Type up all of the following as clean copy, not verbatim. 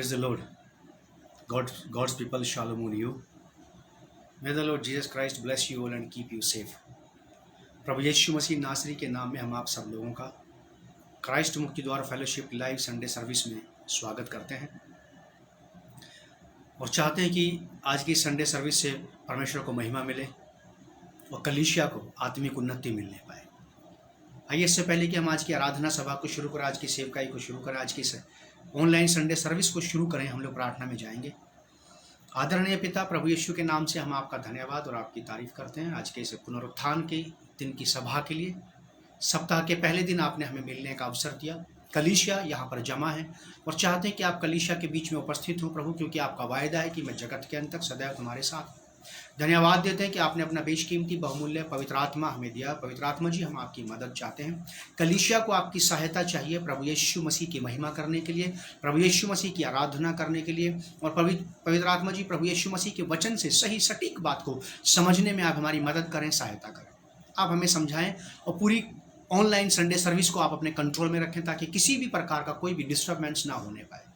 Praise the Lord. God's people, shalom on you. May the Lord Jesus Christ bless you all and keep you safe. प्रभु यीशु मसीह नासरी के नाम में हम आप सब लोगों का क्राइस्ट मुक्ति द्वार फेलोशिप लाइव संडे सर्विस में स्वागत करते हैं और चाहते हैं कि आज की संडे सर्विस से परमेश्वर को महिमा मिले और कलीसिया को आत्मिक उन्नति मिलने पाए। आइए, इससे पहले कि हम आज की आराधना सभा को शुरू करें, आज की सेवकाई को शुरू करें, आज की ऑनलाइन संडे सर्विस को शुरू करें, हम लोग प्रार्थना में जाएंगे। आदरणीय पिता, प्रभु यीशु के नाम से हम आपका धन्यवाद और आपकी तारीफ करते हैं आज के इस पुनरुत्थान के दिन की सभा के लिए। सप्ताह के पहले दिन आपने हमें मिलने का अवसर दिया। कलीसिया यहाँ पर जमा है और चाहते हैं कि आप कलीसिया के बीच में उपस्थित हो प्रभु, क्योंकि आपका वायदा है कि मैं जगत के अंत तक सदैव तुम्हारे साथ। धन्यवाद देते हैं कि आपने अपना बेशकीमती बहुमूल्य पवित्र आत्मा हमें दिया। पवित्र आत्मा जी, हम आपकी मदद चाहते हैं। कलीसिया को आपकी सहायता चाहिए प्रभु यीशु मसीह की महिमा करने के लिए, प्रभु यीशु मसीह की आराधना करने के लिए, और पवित्र आत्मा जी प्रभु यीशु मसीह के वचन से सही सटीक बात को समझने में आप हमारी मदद करें, सहायता करें। आप हमें समझाएं और पूरी ऑनलाइन संडे सर्विस को आप अपने कंट्रोल में रखें ताकि किसी भी प्रकार का कोई भी डिस्टर्बेंस ना होने पाए।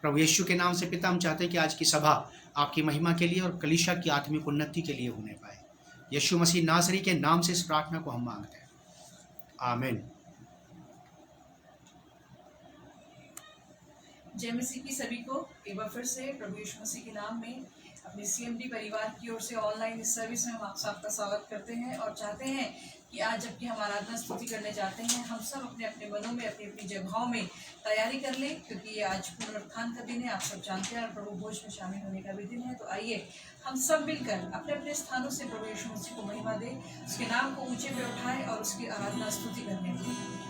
प्रभु यीशु के नाम से पिता, हम चाहते हैं कि आज की सभा आपकी महिमा के लिए और कलीसिया की आत्मिक उन्नति के लिए होने पाए। यीशु मसीह नासरी के नाम से इस प्रार्थना को हम मांगते हैं, आमीन। जय मसीह की सभी को एक बार फिर से प्रभु यीशु मसीह के नाम में अपने सीएमडी परिवार की ओर से ऑनलाइन इस सर्विस में हम आप सबका स्वागत करते हैं और चाहते हैं कि आज जबकि हम आराधना स्तुति करने जाते हैं, हम सब अपने अपने मनों में अपनी अपनी जगहों में तैयारी कर लें, क्योंकि ये आज पुनरुत्थान का दिन है, आप सब जानते हैं, और प्रभु भोज में शामिल होने का भी दिन है। तो आइए हम सब मिलकर अपने अपने स्थानों से प्रभु यीशु मसीह को महिमा दें, उसके नाम को ऊंचे पे उठाएं और उसकी आराधना स्तुति करने दें।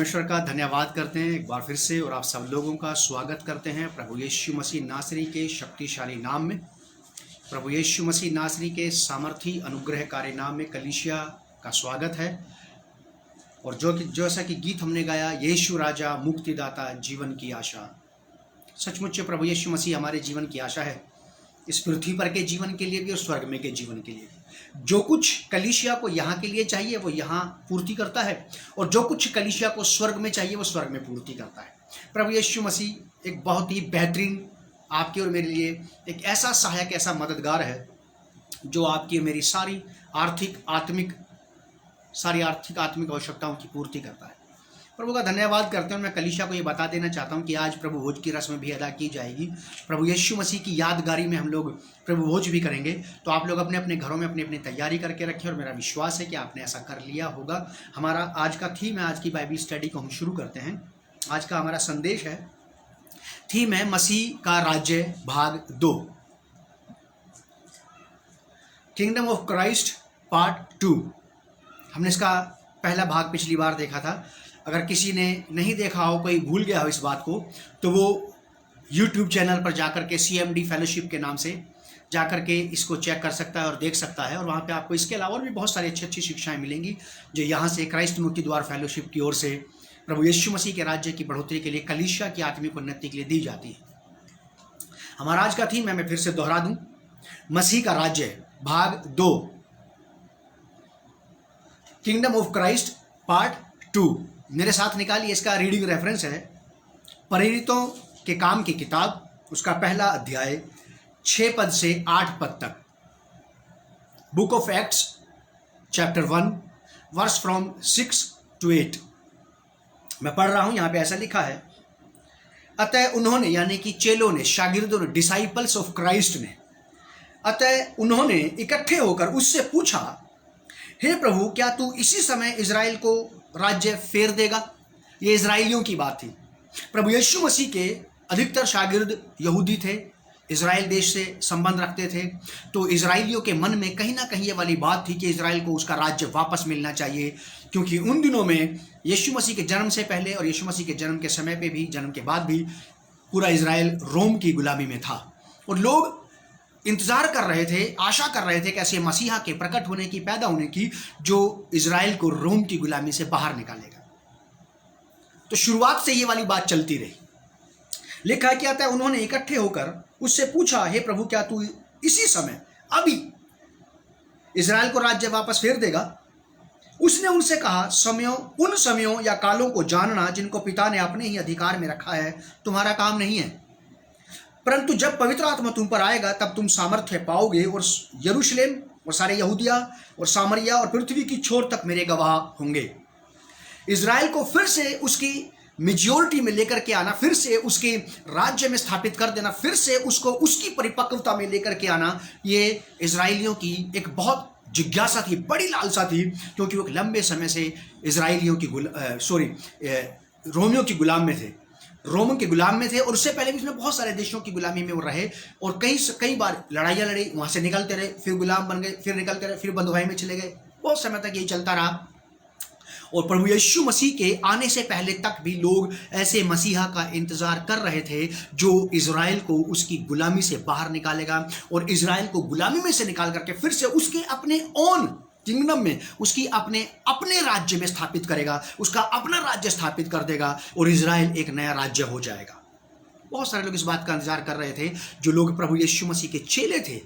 परमेश्वर का धन्यवाद करते हैं एक बार फिर से और आप सब लोगों का स्वागत करते हैं प्रभु यीशु मसीह नासरी के शक्तिशाली नाम में, प्रभु यीशु मसीह नासरी के सामर्थी अनुग्रहकारी नाम में कलीसिया का स्वागत है। और जैसा कि गीत हमने गाया, यीशु राजा मुक्तिदाता जीवन की आशा। सचमुच प्रभु यीशु मसीह हमारे जीवन की आशा है, इस पृथ्वी पर के जीवन के लिए भी और स्वर्ग में के जीवन के लिए भी। जो कुछ कलीसिया को यहाँ के लिए चाहिए वो यहाँ पूर्ति करता है, और जो कुछ कलीसिया को स्वर्ग में चाहिए वो स्वर्ग में पूर्ति करता है। प्रभु यीशु मसीह एक बहुत ही बेहतरीन आपके और मेरे लिए एक ऐसा सहायक, ऐसा मददगार है जो आपकी और मेरी सारी आर्थिक आत्मिक आवश्यकताओं की पूर्ति करता है। प्रभु का धन्यवाद करते हैं। मैं कलीसिया को ये बता देना चाहता हूँ कि आज प्रभु भोज की रस्म भी अदा की जाएगी। प्रभु यीशु मसीह की यादगारी में हम लोग प्रभु भोज भी करेंगे। तो आप लोग अपने अपने घरों में अपनी अपनी तैयारी करके रखें, और मेरा विश्वास है कि आपने ऐसा कर लिया होगा। हमारा आज का थीम है, आज की बाइबल स्टडी को हम शुरू करते हैं। आज का हमारा संदेश है, थीम है मसीह का राज्य भाग 2, किंगडम ऑफ क्राइस्ट पार्ट 2। हमने इसका पहला भाग पिछली बार देखा था। अगर किसी ने नहीं देखा हो, कोई भूल गया हो इस बात को, तो वो YouTube चैनल पर जाकर के CMD फेलोशिप के नाम से जाकर के इसको चेक कर सकता है और देख सकता है। और वहाँ पे आपको इसके अलावा और भी बहुत सारी अच्छी अच्छी शिक्षाएं मिलेंगी जो यहाँ से क्राइस्ट मुक्ति द्वार फेलोशिप की ओर से प्रभु यीशु मसीह के राज्य की बढ़ोतरी के लिए, कलीसिया की आत्मिक उन्नति के लिए दी जाती है। हमारा आज का थीम है, मैं फिर से दोहरा दूँ, मसीह का राज्य भाग 2, किंगडम ऑफ क्राइस्ट पार्ट 2। मेरे साथ निकालिए, इसका रीडिंग रेफरेंस है प्रेरितों के काम की किताब, उसका पहला अध्याय 6 पद से 8 पद तक। Book of Acts chapter 1 verse from 6 to 8। मैं पढ़ रहा हूं। यहां पे ऐसा लिखा है, अतः उन्होंने, यानी कि चेलों ने, शागिर्दों ने, डिसाइपल्स ऑफ क्राइस्ट ने, अतः उन्होंने इकट्ठे होकर उससे पूछा, हे प्रभु, क्या तू इसी समय इजराइल को राज्य फेर देगा? ये इजराइलियों की बात थी। प्रभु यीशु मसीह के अधिकतर शागिर्द यहूदी थे, इजराइल देश से संबंध रखते थे। तो इजराइलियों के मन में कहीं ना कहीं ये वाली बात थी कि इजराइल को उसका राज्य वापस मिलना चाहिए, क्योंकि उन दिनों में यीशु मसीह के जन्म से पहले और यीशु मसीह के जन्म के समय पे भी, जन्म के बाद भी, पूरा इजराइल रोम की गुलामी में था। और लोग इंतजार कर रहे थे, आशा कर रहे थे कि ऐसे मसीहा के प्रकट होने की, पैदा होने की, जो इजराइल को रोम की गुलामी से बाहर निकालेगा। तो शुरुआत से ये वाली बात चलती रही। लिखा क्या था, उन्होंने इकट्ठे होकर उससे पूछा, हे प्रभु, क्या तू इसी समय, अभी इजराइल को राज्य वापस फेर देगा? उसने उनसे कहा, उन समयों या कालों को जानना जिनको पिता ने अपने ही अधिकार में रखा है तुम्हारा काम नहीं है, परंतु जब पवित्र आत्मा तुम पर आएगा तब तुम सामर्थ्य पाओगे, और यरूशलेम और सारे यहूदिया और सामरिया और पृथ्वी की छोर तक मेरे गवाह होंगे। इजराइल को फिर से उसकी मेजॉरिटी में लेकर के आना, फिर से उसके राज्य में स्थापित कर देना, फिर से उसको उसकी परिपक्वता में लेकर के आना, ये इजराइलियों की एक बहुत जिज्ञासा थी, बड़ी लालसा थी, क्योंकि वो लंबे समय से इजराइलियों की रोमियों की गुलाम में थे, रोम के गुलाम में थे। और उससे पहले भी इसमें बहुत सारे देशों की गुलामी में वो रहे, और कई बार लड़ाइयाँ लड़ी, वहाँ से निकलते रहे, फिर गुलाम बन गए, फिर निकलते रहे, फिर बंधुआई में चले गए। बहुत समय तक यही चलता रहा। और प्रभु यीशु मसीह के आने से पहले तक भी लोग ऐसे मसीहा का इंतजार कर रहे थे जो इजराइल को उसकी गुलामी से बाहर निकालेगा, और इजराइल को गुलामी में से निकाल करके फिर से उसके अपने ओन किंगडम में, उसकी अपने राज्य में स्थापित करेगा, उसका अपना राज्य स्थापित कर देगा, और इजराइल एक नया राज्य हो जाएगा। बहुत सारे लोग इस बात का इंतजार कर रहे थे, जो लोग प्रभु यीशु मसीह के चेले थे।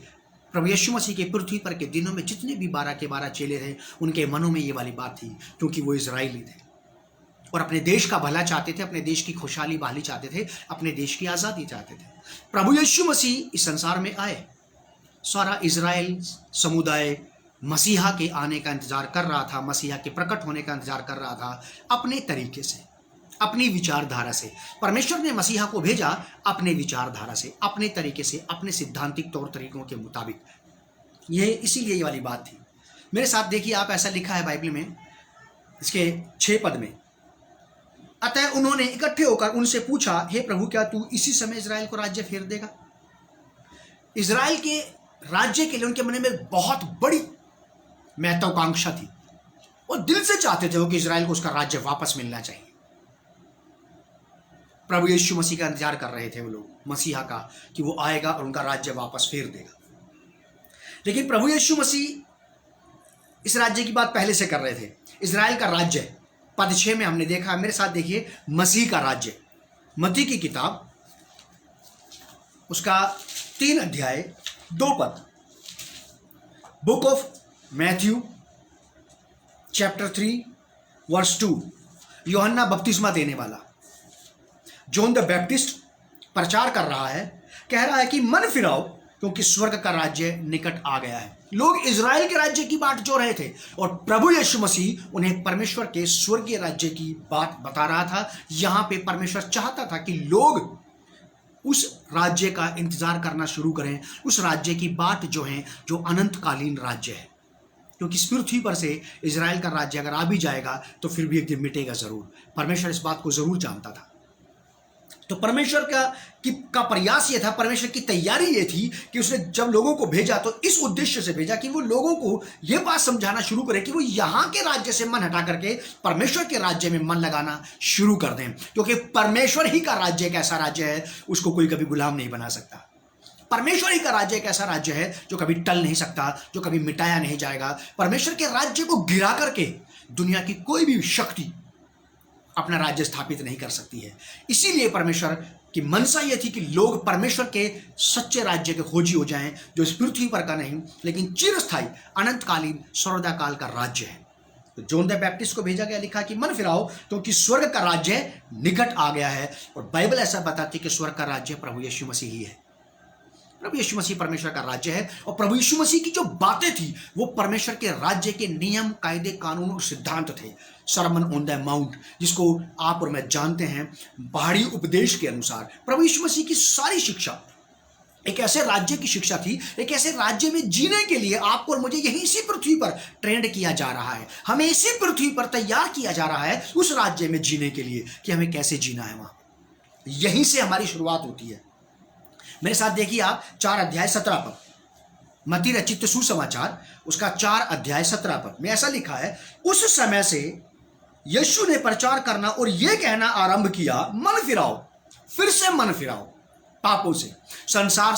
प्रभु यीशु मसीह के पृथ्वी पर के दिनों में जितने भी 12 के 12 चेले थे, उनके मनों में ये वाली बात थी, क्योंकि वो इजराइली थे और अपने देश का भला चाहते थे, अपने देश की खुशहाली बहाली चाहते थे, अपने देश की आज़ादी चाहते थे। प्रभु यीशु मसीह इस संसार में आए, सारा इजराइल समुदाय मसीहा के आने का इंतजार कर रहा था, मसीहा के प्रकट होने का इंतजार कर रहा था, अपने तरीके से, अपनी विचारधारा से। परमेश्वर ने मसीहा को भेजा अपने विचारधारा से, अपने तरीके से, अपने सिद्धांतिक तौर तरीकों के मुताबिक। ये इसीलिए ये वाली बात थी। मेरे साथ देखिए, आप, ऐसा लिखा है बाइबल में, इसके 6 पद में, अतः उन्होंने इकट्ठे होकर उनसे पूछा, हे प्रभु, क्या तू इसी समय इजराइल को राज्य फेर देगा? इजराइल के राज्य के लिए उनके मन में बहुत बड़ी महत्वाकांक्षा थी, और दिल से चाहते थे वो कि इजराइल को उसका राज्य वापस मिलना चाहिए। प्रभु यीशु मसीह का इंतजार कर रहे थे वो लोग, मसीहा का, कि वो आएगा और उनका राज्य वापस फेर देगा। लेकिन प्रभु यीशु मसीह इस राज्य की बात पहले से कर रहे थे। इजराइल का राज्य पद 6 में हमने देखा, मेरे साथ देखिए, मसीह का राज्य। मत्ती की किताब उसका 3 अध्याय 2 पद, book of Matthew chapter 3 verse 2। यूहन्ना बपतिस्मा देने वाला जॉन द बैप्टिस्ट प्रचार कर रहा है, कह रहा है कि मन फिराओ क्योंकि स्वर्ग का राज्य निकट आ गया है। लोग इजराइल के राज्य की बात जो रहे थे और प्रभु यीशु मसीह उन्हें परमेश्वर के स्वर्गीय राज्य की बात बता रहा था। यहां पे परमेश्वर चाहता था कि लोग उस राज्य का इंतजार करना शुरू करें, उस राज्य की बात जो है, जो अनंतकालीन राज्य है। क्योंकि इस पृथ्वी पर से इजराइल का राज्य अगर आ भी जाएगा तो फिर भी एक दिन मिटेगा जरूर। परमेश्वर इस बात को जरूर जानता था। तो परमेश्वर का प्रयास ये था, परमेश्वर की तैयारी ये थी कि उसने जब लोगों को भेजा तो इस उद्देश्य से भेजा कि वो लोगों को ये बात समझाना शुरू करे कि वो यहाँ के राज्य से मन हटा करके परमेश्वर के राज्य में मन लगाना शुरू कर दें। क्योंकि परमेश्वर ही का राज्य एक ऐसा राज्य है, उसको कोई कभी गुलाम नहीं बना सकता। परमेश्वर ही का राज्य एक ऐसा राज्य है जो कभी टल नहीं सकता, जो कभी मिटाया नहीं जाएगा। परमेश्वर के राज्य को गिरा करके दुनिया की कोई भी शक्ति अपना राज्य स्थापित नहीं कर सकती है। इसीलिए परमेश्वर की मनसा यह थी कि लोग परमेश्वर के सच्चे राज्य के खोजी हो जाएं, जो इस पृथ्वी पर का नहीं लेकिन चिरस्थायी अनंतकालीन सर्वदाकाल का राज्य है। तो जॉन द बैप्टिस्ट को भेजा गया, लिखा कि मन फिराओ क्योंकि स्वर्ग का राज्य निकट आ गया है। और बाइबल ऐसा बताती है कि स्वर्ग का राज्य प्रभु यीशु मसीह ही है। प्रभु यीशु मसीह परमेश्वर का राज्य है और प्रभु यीशु मसीह की जो बातें थी वो परमेश्वर के राज्य के नियम, कायदे, कानून और सिद्धांत थे। सरमन ऑन द माउंट, जिसको आप और मैं जानते हैं, पहाड़ी उपदेश के अनुसार प्रभु यीशु मसीह की सारी शिक्षा एक ऐसे राज्य की शिक्षा थी, एक ऐसे राज्य में जीने के लिए आपको और मुझे यहीं इसी पृथ्वी पर ट्रेंड किया जा रहा है। हमें इसी पृथ्वी पर तैयार किया जा रहा है उस राज्य में जीने के लिए कि हमें कैसे जीना है। वहां यहीं से हमारी शुरुआत होती है। मेरे साथ देखिए आप 4 अध्याय 17 पद, मत्ती रचित सुसमाचार उसका 4 अध्याय 17 पद में ऐसा लिखा है, उस समय से यीशु ने प्रचार करना और यह कहना आरंभ किया, मन फिराओ, फिर से मन फिराओ पापों से,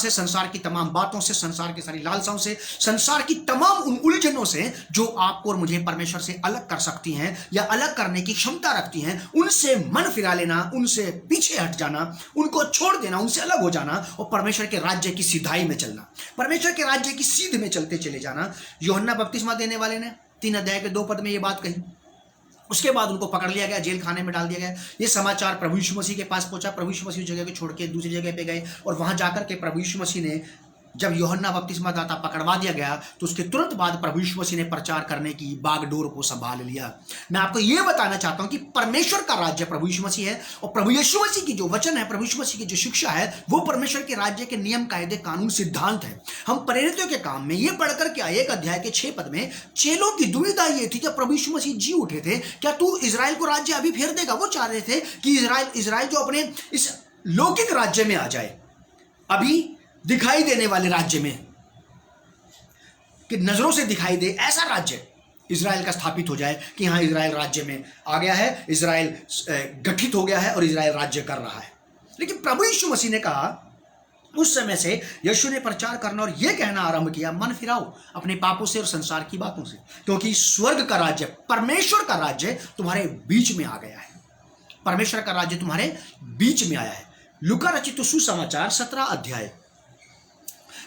संसार की तमाम बातों से, संसार की सारी लालसाओं से, संसार की तमाम उन उलझनों से जो आपको और मुझे परमेश्वर से अलग कर सकती हैं या अलग करने की क्षमता रखती हैं। उनसे मन फिरा लेना, उनसे पीछे हट जाना, उनको छोड़ देना, उनसे अलग हो जाना और परमेश्वर के राज्य की सीधाई में चलना, परमेश्वर के राज्य की सीध में चलते चले जाना। यूहन्ना बपतिस्मा देने वाले ने 3 अध्याय के 2 पद में ये बात कही। उसके बाद उनको पकड़ लिया गया, जेल खाने में डाल दिया गया। ये समाचार प्रभु यीशु मसीह के पास पहुंचा। प्रभु यीशु मसीह जगह को छोड़ के दूसरी जगह पे गए और वहां जाकर के प्रभु यीशु मसीह ने, जब यूहन्ना बपतिस्मा दाता पकड़वा दिया गया तो उसके तुरंत बाद प्रभु यीशु मसीह ने प्रचार करने की बागडोर को संभाल लिया। मैं आपको यह बताना चाहता हूं कि परमेश्वर का राज्य प्रभु यीशु मसीह है और प्रभु यीशु मसीह की जो वचन है, प्रभु यीशु मसीह की जो शिक्षा है, वो परमेश्वर के राज्य के नियम, कायदे, कानून, सिद्धांत है। हम प्रेरितों के काम में ये पढ़कर के आए 1 अध्याय के 6 पद में, चेलों की दुविधा ये थी जब प्रभु यीशु मसीह जी उठे थे, क्या तू इजराइल को राज्य अभी फेर देगा? वो चाह रहे थे कि इजराइल जो अपने इस लौकिक राज्य में आ जाए, अभी दिखाई देने वाले राज्य में, कि नजरों से दिखाई दे ऐसा राज्य इजराइल का स्थापित हो जाए कि हाँ, इजराइल राज्य में आ गया है, इजराइल गठित हो गया है और इजराइल राज्य कर रहा है। लेकिन प्रभु यीशु मसीह ने कहा, उस समय से यीशु ने प्रचार करना और यह कहना आरंभ किया, मन फिराओ अपने पापों से और संसार की बातों से, क्योंकि स्वर्ग का राज्य, परमेश्वर का राज्य तुम्हारे बीच में आ गया है। परमेश्वर का राज्य तुम्हारे बीच में आया है। लूका रचित सुसमाचार 17 अध्याय,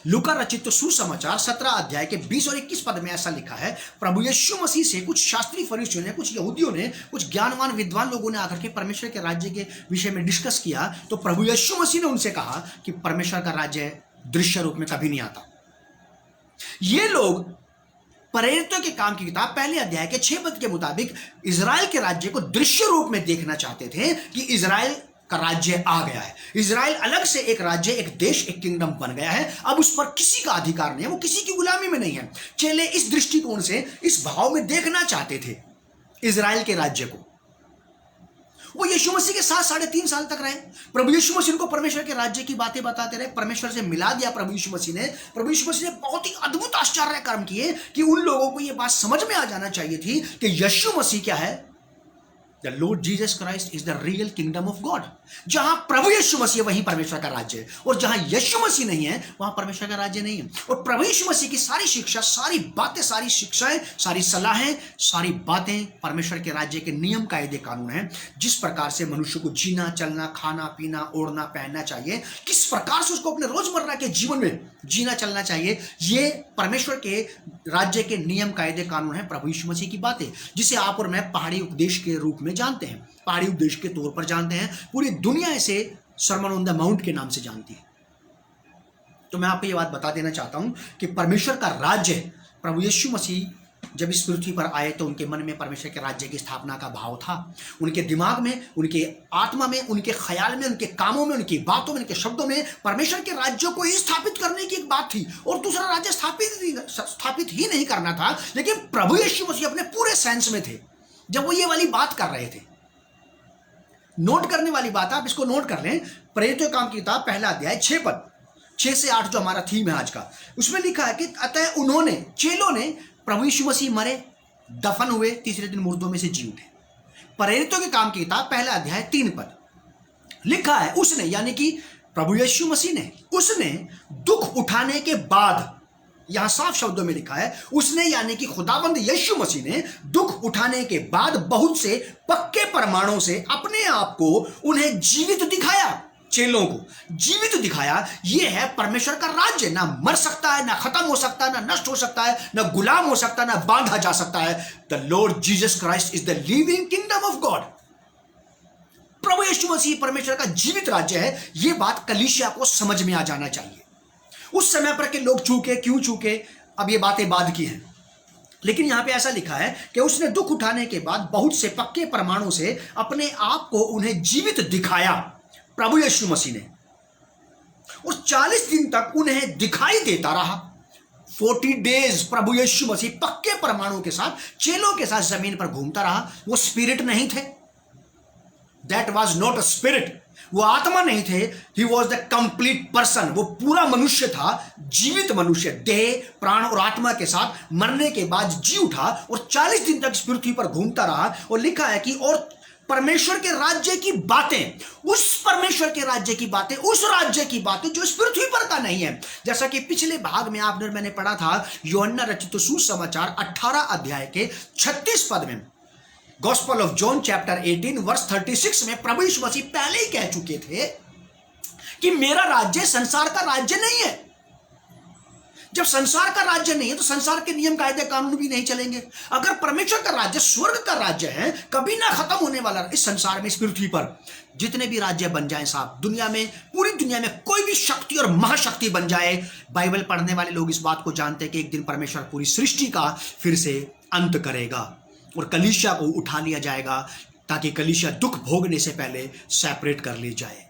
लूका रचित सुसमाचार 17 अध्याय के 20 और 21 पद में ऐसा लिखा है, प्रभु यीशु मसीह से कुछ शास्त्री फरीसियों ने, कुछ यहूदियों ने, कुछ ज्ञानवान विद्वान लोगों ने आकर के परमेश्वर के राज्य के विषय में डिस्कस किया। तो प्रभु यीशु मसीह ने उनसे कहा कि परमेश्वर का राज्य दृश्य रूप में कभी नहीं आता। ये लोग प्रेरितों के काम की किताब 1 अध्याय के 6 पद के मुताबिक इजराइल के राज्य को दृश्य रूप में देखना चाहते थे कि इजराइल का राज्य आ गया है, इजराइल अलग से एक राज्य, एक देश, एक किंगडम बन गया है। अब उस पर किसी का अधिकार नहीं है, वो किसी की गुलामी में नहीं है। चेले इस दृष्टिकोण से, इस भाव में देखना चाहते थे इजराइल के राज्य को। वो यीशु मसीह के साथ 3.5 साल तक रहे। प्रभु यीशु मसीह को परमेश्वर के राज्य की बातें बताते रहे, परमेश्वर से मिला दिया प्रभु यीशु मसीह ने। प्रभु यीशु मसीह ने बहुत ही अद्भुत आश्चर्य कर्म किए कि उन लोगों को यह बात समझ में आ जाना चाहिए थी कि यीशु मसीह क्या है, the Lord Jesus Christ is the real kingdom of God. जहां प्रभु यीशु मसीह वहीं परमेश्वर का राज्य है, और जहां यीशु मसीह नहीं है वहां परमेश्वर का राज्य नहीं है। और प्रभु यीशु मसीह की सारी शिक्षा, सारी बातें, सारी शिक्षाएं, सारी सलाहें, सारी बातें परमेश्वर के राज्य के नियम, कायदे, कानून हैं। जिस प्रकार से मनुष्य को जीना, चलना, खाना, पीना, ओढ़ना, पहनना चाहिए, किस प्रकार से उसको अपने रोजमर्रा के जीवन में जीना, चलना चाहिए, ये परमेश्वर के राज्य के नियम, कायदे, कानून है, प्रभु यीशु मसीह की बातें, जिसे आप और मैं पहाड़ी उपदेश के रूप में जानते हैं, पहाड़ी उपदेश के तौर पर जानते हैं। पूरी दुनिया इसे सरमन ऑन द माउंट के नाम से जानती है। तो मैं आपको ये बात बता देना चाहता हूं कि परमेश्वर का राज्य, प्रभु यीशु मसीह जब इस पृथ्वी पर आए तो उनके मन में परमेश्वर के राज्य की स्थापना का भाव था। उनके दिमाग में, उनके आत्मा में, उनके ख्याल में, उनके कामों में, उनकी बातों में, उनके शब्दों में परमेश्वर के राज्य को ही स्थापित करने की एक बात थी, और दूसरा राज्य स्थापित ही नहीं करना था। लेकिन प्रभु यीशु मसीह अपने पूरे सेंस में थे जब वो ये वाली बात कर रहे थे। नोट करने वाली बात, आप इसको नोट कर लें। प्रेरितों के काम की किताब पहला अध्याय 6 पद, 6 से 8 जो हमारा थीम है आज का, उसमें लिखा है कि अतः उन्होंने, चेलों ने, प्रभु यीशु मसीह मरे, दफन हुए, तीसरे दिन मुर्दों में से जी उठे। प्रेरितों के काम की किताब पहला अध्याय 3 पद लिखा है, उसने, यानी कि प्रभु यीशु मसीह ने, उसने दुख उठाने के बाद, यहां साफ शब्दों में लिखा है, उसने यानी कि खुदाबंद यीशु मसीह ने दुख उठाने के बाद बहुत से पक्के प्रमाणों से अपने आप को उन्हें जीवित दिखाया, चेलों को जीवित दिखाया। यह है परमेश्वर का राज्य। ना मर सकता है, ना खत्म हो सकता है, ना नष्ट हो सकता है, ना गुलाम हो सकता है, ना बांधा जा सकता है। The Lord Jesus Christ is the living kingdom of God. प्रभु यीशु मसीह परमेश्वर का जीवित राज्य है। यह बात कलीसिया को समझ में आ जाना चाहिए। उस समय पर के लोग चूके, क्यों चूके, अब ये बातें बाद की हैं, लेकिन यहां पे ऐसा लिखा है कि उसने दुख उठाने के बाद बहुत से पक्के प्रमाणों से अपने आप को उन्हें जीवित दिखाया, प्रभु यीशु मसीह ने, और 40 दिन तक उन्हें दिखाई देता रहा। 40 डेज प्रभु यीशु मसीह पक्के प्रमाणों के साथ चेलों के साथ जमीन पर घूमता रहा। वो स्पिरिट नहीं थे, that was not a spirit, वो आत्मा नहीं थे, he was the complete person, वो पूरा मनुष्य था, जीवित मनुष्य, देह, प्राण और आत्मा के साथ मरने के बाद जी उठा और 40 दिन तक इस पृथ्वी पर घूमता रहा। और लिखा है कि और परमेश्वर के राज्य की बातें, उस परमेश्वर के राज्य की बातें, उस राज्य की बातें जो इस पृथ्वी पर का नहीं है। जैसा कि पिछले भाग में आपने, मैंने पढ़ा था, यूहन्ना रचित सुसमाचार 18 अध्याय के 36 पद में, gospel of John chapter 18 verse 36 में प्रभु यीशु मसीह पहले ही कह चुके थे कि मेरा राज्य संसार का राज्य नहीं है। जब संसार का राज्य नहीं है तो संसार के नियम, कायदे, कानून भी नहीं चलेंगे। अगर परमेश्वर का राज्य स्वर्ग का राज्य है, कभी ना खत्म होने वाला, इस संसार में, इस पृथ्वी पर जितने भी राज्य बन जाएं साहब, दुनिया में, पूरी दुनिया में कोई भी शक्ति और महाशक्ति बन जाए, बाइबल पढ़ने वाले लोग इस बात को जानते हैं कि एक दिन परमेश्वर पूरी सृष्टि का फिर से अंत करेगा और कलीसिया को उठा लिया जाएगा, ताकि कलीसिया दुख भोगने से पहले सेपरेट कर ली जाए।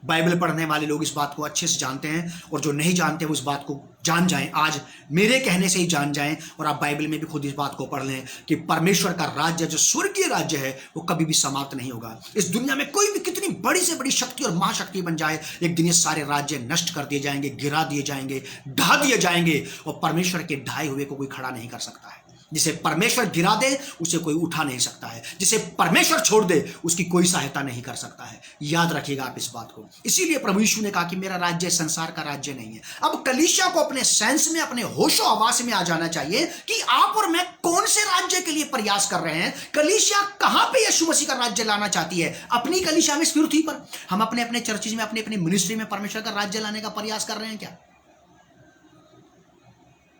बाइबल पढ़ने वाले लोग इस बात को अच्छे से जानते हैं, और जो नहीं जानते वो इस बात को जान जाएं, आज मेरे कहने से ही जान जाएं, और आप बाइबल में भी खुद इस बात को पढ़ लें कि परमेश्वर का राज्य, जो स्वर्गीय राज्य है, वो कभी भी समाप्त नहीं होगा। इस दुनिया में कोई भी कितनी बड़ी से बड़ी शक्ति और महाशक्ति बन जाए, एक दिन ये सारे राज्य नष्ट कर दिए जाएंगे, गिरा दिए जाएंगे, ढा दिए जाएंगे, और परमेश्वर के ढाए हुए को कोई खड़ा नहीं कर सकता है। जिसे परमेश्वर गिरा दे उसे कोई उठा नहीं सकता है, जिसे परमेश्वर छोड़ दे उसकी कोई सहायता नहीं कर सकता है। याद रखिएगा आप इस बात को। इसीलिए प्रभु यीशु ने कहा कि मेरा राज्य संसार का राज्य नहीं है। अब कलीसिया को अपने सेंस में, अपने होशो हवास में आ जाना चाहिए कि आप और मैं कौन से राज्य के लिए प्रयास कर रहे हैं। कलीसिया कहां पे यीशु मसीह का राज्य लाना चाहती है? अपनी कलीसिया में, इस पृथ्वी पर। हम अपने अपने चर्चेज में, अपनी अपनी मिनिस्ट्री में परमेश्वर का राज्य लाने का प्रयास कर रहे हैं क्या?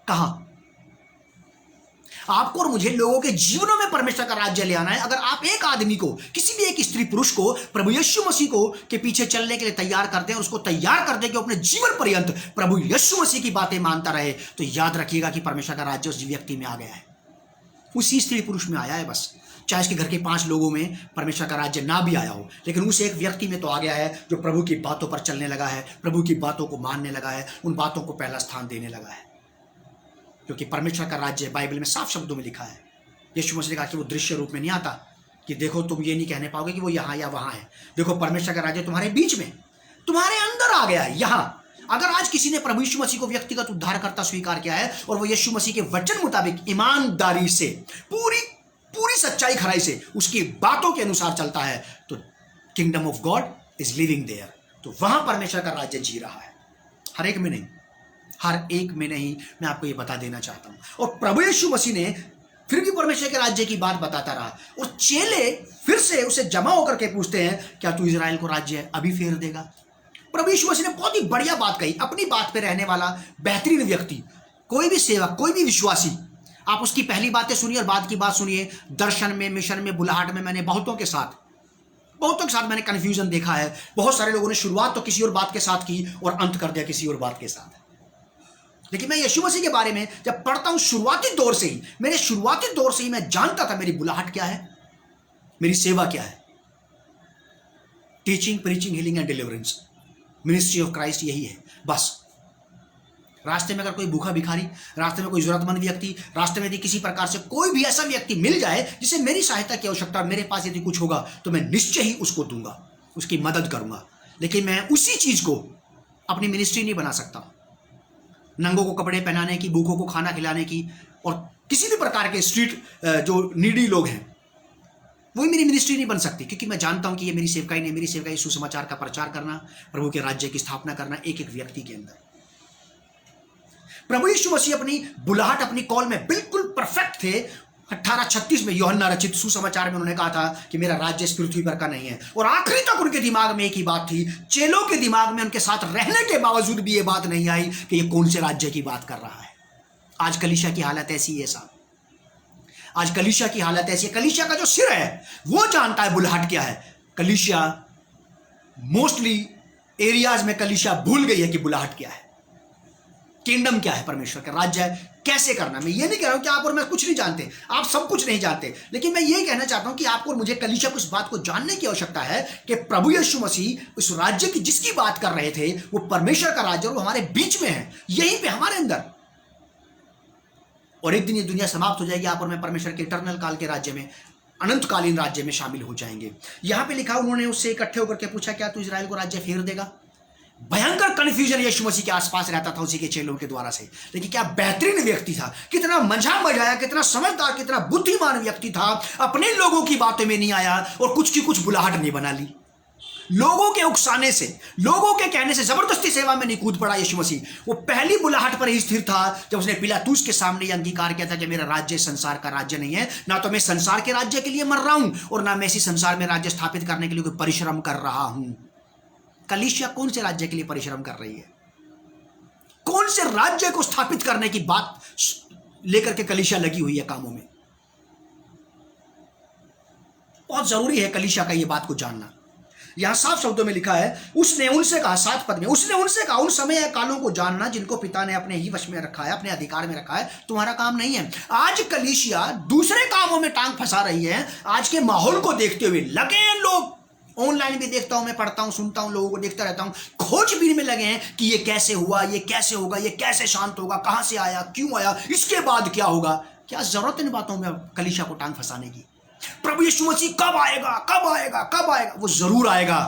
कहां? आपको और मुझे लोगों के जीवनों में परमेश्वर का राज्य ले आना है। अगर आप एक आदमी को, किसी भी एक स्त्री पुरुष को प्रभु यीशु मसीह को के पीछे चलने के लिए तैयार करते हैं, उसको तैयार कर दे कि अपने जीवन पर्यंत प्रभु यीशु मसीह की बातें मानता रहे, तो याद रखिएगा कि परमेश्वर का राज्य उस व्यक्ति में आ गया है, उसी स्त्री पुरुष में आया है। बस चाहे इसके घर के 5 लोगों में परमेश्वर का राज्य ना भी आया हो, लेकिन उस एक व्यक्ति में तो आ गया है जो प्रभु की बातों पर चलने लगा है, प्रभु की बातों को मानने लगा है, उन बातों को पहला स्थान देने लगा है। क्योंकि परमेश्वर का राज्य बाइबल में साफ शब्दों में लिखा है। यीशु मसीह ने कहा कि वो दृश्य रूप में नहीं आता, कि देखो तुम ये नहीं कहने पाओगे कि वो यहाँ या वहाँ है। देखो परमेश्वर का राज्य तुम्हारे बीच में, तुम्हारे अंदर आ गया है, यहाँ। अगर आज किसी ने प्रभु यीशु मसीह को व्यक्तिगत उद्धारकर्ता स्वीकार किया है और वो यीशु मसीह के वचन मुताबिक ईमानदारी से, पूरी पूरी सच्चाई खराई से उसकी बातों के अनुसार चलता है तो kingdom of God is living there, तो वहां परमेश्वर का राज्य जी रहा है। हर एक में नहीं, हर एक में नहीं, मैं आपको ये बता देना चाहता हूं। और प्रभु यीशु मसीह ने फिर भी परमेश्वर के राज्य की बात बताता रहा, और चेले फिर से उसे जमा होकर के पूछते हैं, क्या तू इजराइल को राज्य अभी फेर देगा? प्रभु यीशु मसीह ने बहुत ही बढ़िया बात कही। अपनी बात पे रहने वाला बेहतरीन व्यक्ति, कोई भी सेवक, कोई भी विश्वासी, आप उसकी पहली बातें सुनिए और बाद की बात सुनिए। दर्शन में, मिशन में, बुलाहट में मैंने बहुतों के साथ मैंने कंफ्यूजन देखा है। बहुत सारे लोगों ने शुरुआत तो किसी और बात के साथ की और अंत कर दिया किसी और बात के साथ। लेकिन मैं यीशु मसीह के बारे में जब पढ़ता हूं, शुरुआती दौर से ही मैं जानता था मेरी बुलाहट क्या है, मेरी सेवा क्या है। Teaching, preaching, healing and deliverance, ministry of Christ, यही है बस। रास्ते में अगर कोई भूखा भिखारी, रास्ते में कोई जरूरतमंद व्यक्ति, रास्ते में यदि किसी प्रकार से कोई भी ऐसा व्यक्ति मिल जाए जिसे मेरी सहायता की आवश्यकता, मेरे पास यदि कुछ होगा तो मैं निश्चय ही उसको दूंगा, उसकी मदद करूंगा। लेकिन मैं उसी चीज को अपनी मिनिस्ट्री नहीं बना सकता। नंगों को कपड़े पहनाने की, भूखों को खाना खिलाने की, और किसी भी प्रकार के स्ट्रीट जो नीडी लोग हैं, वही मेरी मिनिस्ट्री नहीं बन सकती, क्योंकि मैं जानता हूं कि ये मेरी सेवकाई नहीं। मेरी सेवकाई सुसमाचार का प्रचार करना, प्रभु के राज्य की स्थापना करना एक एक व्यक्ति के अंदर। प्रभु यीशु मसीह अपनी बुलाहट, अपनी कॉल में बिल्कुल परफेक्ट थे। 18:36 में यूहन्ना रचित सुसमाचार में उन्होंने कहा था कि मेरा राज्य इस पृथ्वी पर का नहीं है। और आखिरी तक उनके दिमाग में एक ही बात थी, चेलों के दिमाग में उनके साथ रहने के बावजूद भी ये बात नहीं आई कि ये कौन से राज्य की बात कर रहा है। आज कलीसिया की हालत ऐसी है साहब, आज कलीसिया की हालत ऐसी है। कलीसिया का जो सिर है वो जानता है बुलाहट क्या है। कलीसिया मोस्टली एरियाज में कलीसिया भूल गई है कि बुलाहट क्या है, किंगडम क्या है, परमेश्वर का राज्य कैसे करना। मैं ये नहीं कह रहा हूं कि आप और मैं कुछ नहीं जानते, आप सब कुछ नहीं जानते, लेकिन मैं ये कहना चाहता हूं कि आपको और मुझे कलीसिया को इस बात को जानने की आवश्यकता है कि प्रभु यीशु मसीह उस राज्य की जिसकी बात कर रहे थे वो परमेश्वर का राज्य, और वो हमारे बीच में है, यहीं पे हमारे अंदर। और एक दिन ये दुनिया समाप्त हो जाएगी, आप और मैं परमेश्वर के इटर्नल काल के राज्य में, अनंतकालीन राज्य में शामिल हो जाएंगे। यहां पे लिखा, उन्होंने उससे इकट्ठे होकर के पूछा, क्या तू इजराइल को राज्य फेर देगा? भयंकर कंफ्यूजन यीशु मसीह के आसपास रहता था उसी के चेलों के द्वारा से। लेकिन क्या बेहतरीन व्यक्ति था, कितना मजा मजाया, कितना समझदार, कितना बुद्धिमान व्यक्ति था। अपने लोगों की बातों में नहीं आया और कुछ की कुछ बुलाहट नहीं बना ली। लोगों के उकसाने से, लोगों के कहने से जबरदस्ती सेवा में नहीं कूद पड़ा यीशु मसीह। वो पहली बुलाहट पर ही स्थिर था जब उसने पिलातूस के सामने यह अंगीकार किया था कि मेरा राज्य संसार का राज्य नहीं है, ना तो मैं संसार के राज्य के लिए मर रहा हूं और ना मैं इसी संसार में राज्य स्थापित करने के लिए कोई परिश्रम कर रहा हूं। कलीसिया कौन से राज्य के लिए परिश्रम कर रही है? कौन से राज्य को स्थापित करने की बात लेकर के कलीसिया लगी हुई है कामों में? बहुत जरूरी है कलीसिया का ये बात को जानना। यहां साफ शब्दों में लिखा है, उसने उनसे कहा, 7 पद में, उसने उनसे कहा, उन समय कालों को जानना जिनको पिता ने अपने ही वश में रखा है, अपने अधिकार में रखा है, तुम्हारा काम नहीं है। आज कलीसिया दूसरे कामों में टांग फंसा रही है। आज के माहौल को देखते हुए लगे हैं लोग, ऑनलाइन भी देखता हूं मैं, पढ़ता हूं, सुनता हूं, लोगों को देखता रहता हूं, खोजबीन में लगे हैं कि ये कैसे हुआ, ये कैसे होगा, ये कैसे शांत होगा, कहां से आया, क्यों आया, इसके बाद क्या होगा। क्या जरूरत है इन बातों में कलीसिया को टांग फंसाने की? प्रभु यीशु मसीह कब आएगा, कब आएगा, कब आएगा? वो जरूर आएगा,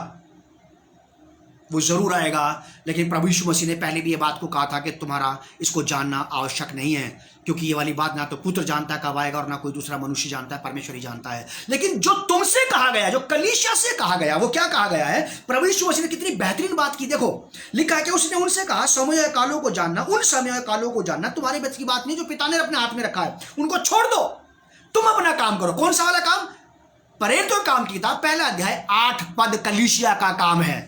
वो जरूर आएगा। लेकिन प्रभु यीशु मसीह ने पहले भी ये बात को कहा था कि तुम्हारा इसको जानना आवश्यक नहीं है, क्योंकि ये वाली बात ना तो पुत्र जानता है कब आएगा और ना कोई दूसरा मनुष्य जानता है, परमेश्वर ही जानता है। लेकिन जो तुमसे कहा गया, जो कलीसिया से कहा गया, वो क्या कहा गया है? प्रभु यीशु मसीह ने कितनी बेहतरीन बात की। देखो लिखा है कि उसने उनसे कहा, समय कालों को जानना, उन समय कालों को जानना तुम्हारे बस की बात नहीं, जो पिता ने अपने हाथ में रखा है उनको छोड़ दो, तुम अपना काम करो। कौन सा वाला काम? प्रेरितों काम की किताब 1 अध्याय 8 पद कलीसिया का काम है,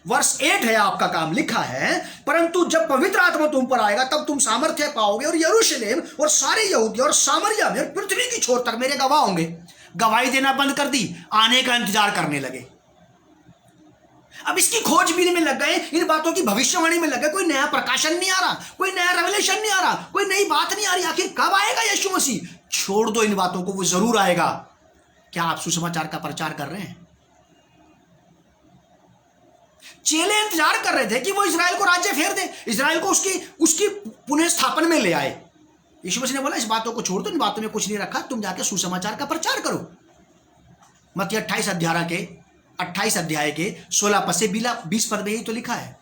वर्ष 8 है आपका काम। लिखा है, परंतु जब पवित्र आत्मा तुम पर आएगा तब तुम सामर्थ्य पाओगे और यरूशलेम और सारे यहूदिया और सामरिया में पृथ्वी की छोर तक मेरे गवाह होंगे। गवाही देना बंद कर दी, आने का इंतजार करने लगे। अब इसकी खोजबीन में लग गए, इन बातों की भविष्यवाणी में लग गए। कोई नया प्रकाशन नहीं आ रहा, कोई नया रेवलेशन नहीं आ रहा, कोई नई बात नहीं आ रही। आखिर कब आएगा यीशु मसीह? छोड़ दो इन बातों को, वो जरूर आएगा। क्या आप सुसमाचार का प्रचार कर रहे हैं? चेले इंतजार कर रहे थे कि वो इजराइल को राज्य फेर दे, इजराइल को उसकी पुनः स्थापन में ले आए। यीशु मसीह ने बोला, इस बातों को छोड़ दो, इन बातों में कुछ नहीं रखा, तुम जाके सुसमाचार का प्रचार करो। मत्ती 28 अध्याय के 16 पद से 20 पद में ही तो लिखा है।